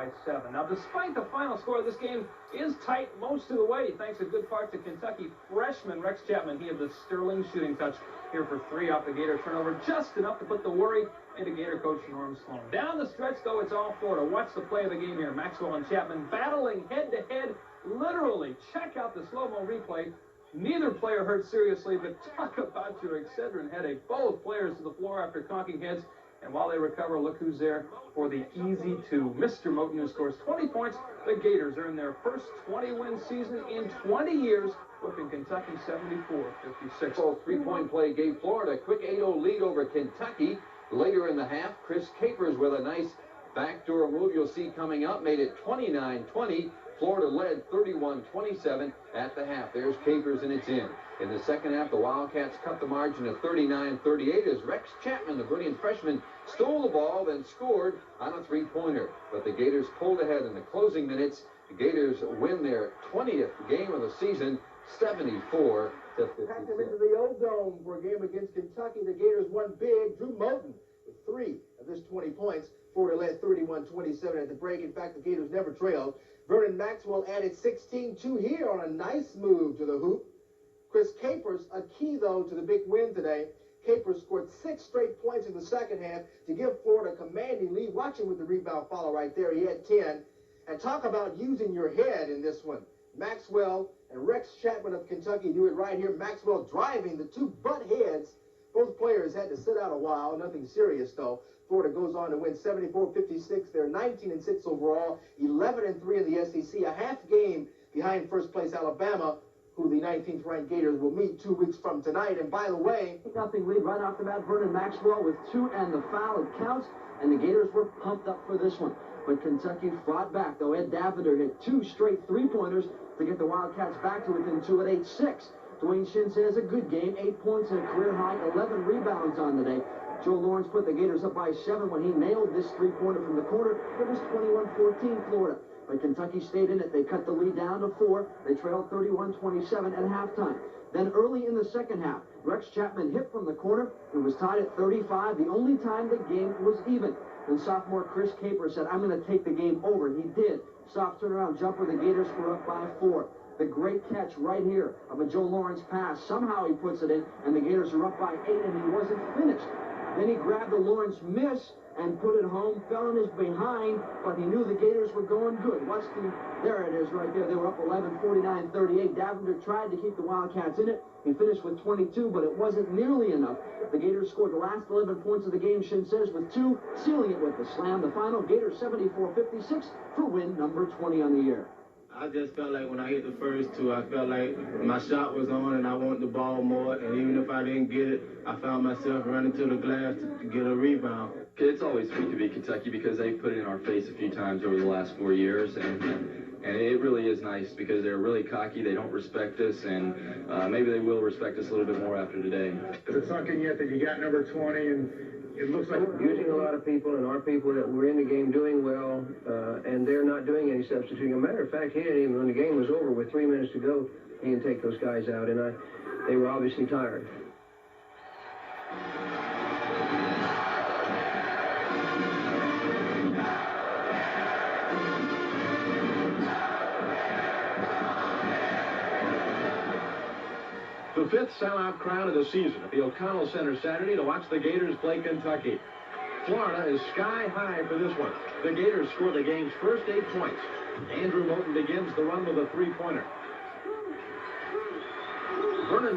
by 7. Now, despite the final score, this game is tight most of the way, thanks in good part to Kentucky freshman Rex Chapman. He had the sterling shooting touch here for 3 off the Gator turnover, just enough to put the worry into Gator coach Norm Sloan. Down the stretch, though, it's all Florida. Watch the play of the game here. Maxwell and Chapman battling head-to-head, literally. Check out the slow-mo replay. Neither player hurt seriously, but talk about your Excedrin headache. Both players to the floor after conking heads. And while they recover, look who's there for the easy two. Mr. Moten, who scores 20 points. The Gators earn their first 20-win season in 20 years, whipping Kentucky 74-56. So three-point play gave Florida a quick 8-0 lead over Kentucky. Later in the half, Chris Capers with a nice backdoor move you'll see coming up made it 29-20. Florida led 31-27 at the half. There's Capers, and it's in. In the second half, the Wildcats cut the margin to 39-38 as Rex Chapman, the brilliant freshman, stole the ball, then scored on a three-pointer. But the Gators pulled ahead in the closing minutes. The Gators win their 20th game of the season, 74-56. Packed them into the old dome for a game against Kentucky. The Gators won big. Drew Moten with 3 of his 20 points. Florida led 31-27 at the break. In fact, the Gators never trailed. Vernon Maxwell added 16-2 here on a nice move to the hoop. Chris Capers, a key, though, to the big win today. Capers scored 6 straight points in the second half to give Florida a commanding lead. Watch him with the rebound follow right there. He had 10. And talk about using your head in this one. Maxwell and Rex Chapman of Kentucky do it right here. Maxwell driving, the two butt heads. Both players had to sit out a while. Nothing serious, though. Florida goes on to win 74-56. They're 19-6 overall, 11-3 in the SEC. A half game behind first place Alabama, who the 19th ranked Gators will meet 2 weeks from tonight. And by the way, nothing lead right off the bat. Vernon Maxwell with 2 and the foul. It counts, and the Gators were pumped up for this one. But Kentucky fought back, though. Ed Davender hit 2 straight three-pointers to get the Wildcats back to within 2 at 8-6. Dwayne Shinson has a good game, 8 points and a career high, 11 rebounds on the day. Joe Lawrence put the Gators up by 7 when he nailed this three-pointer from the corner. It was 21-14 Florida. But Kentucky stayed in it. They cut the lead down to 4. They trailed 31-27 at halftime. Then early in the second half, Rex Chapman hit from the corner. It was tied at 35, the only time the game was even. Then sophomore Chris Capers said, "I'm going to take the game over." He did. Soft turnaround jumper. The Gators were up by 4. The great catch right here of a Joe Lawrence pass. Somehow he puts it in, and the Gators are up by 8, and he wasn't finished. Then he grabbed the Lawrence miss and put it home, fell in his behind, but he knew the Gators were going good. Watch there it is right there. They were up 11, 49-38. Davender tried to keep the Wildcats in it. He finished with 22, but it wasn't nearly enough. The Gators scored the last 11 points of the game, Shin says, with 2, sealing it with the slam. The final, Gators 74-56 for win number 20 on the year. I just felt like when I hit the first 2, I felt like my shot was on and I wanted the ball more. And even if I didn't get it, I found myself running to the glass to get a rebound. It's always sweet to be Kentucky because they've put it in our face a few times over the last 4 years. And it really is nice because they're really cocky. They don't respect us. And maybe they will respect us a little bit more after today. Is it sunk in yet that you got number 20 and it looks like using a lot of people, and our people that were in the game doing well, and they're not doing any substituting. A matter of fact, he didn't even, when the game was over with 3 minutes to go, he didn't take those guys out, and they were obviously tired. The 5th sellout crowd of the season at the O'Connell Center Saturday to watch the Gators play Kentucky. Florida is sky high for this one. The Gators score the game's first 8 points. Andrew Moten begins the run with a three-pointer. Vernon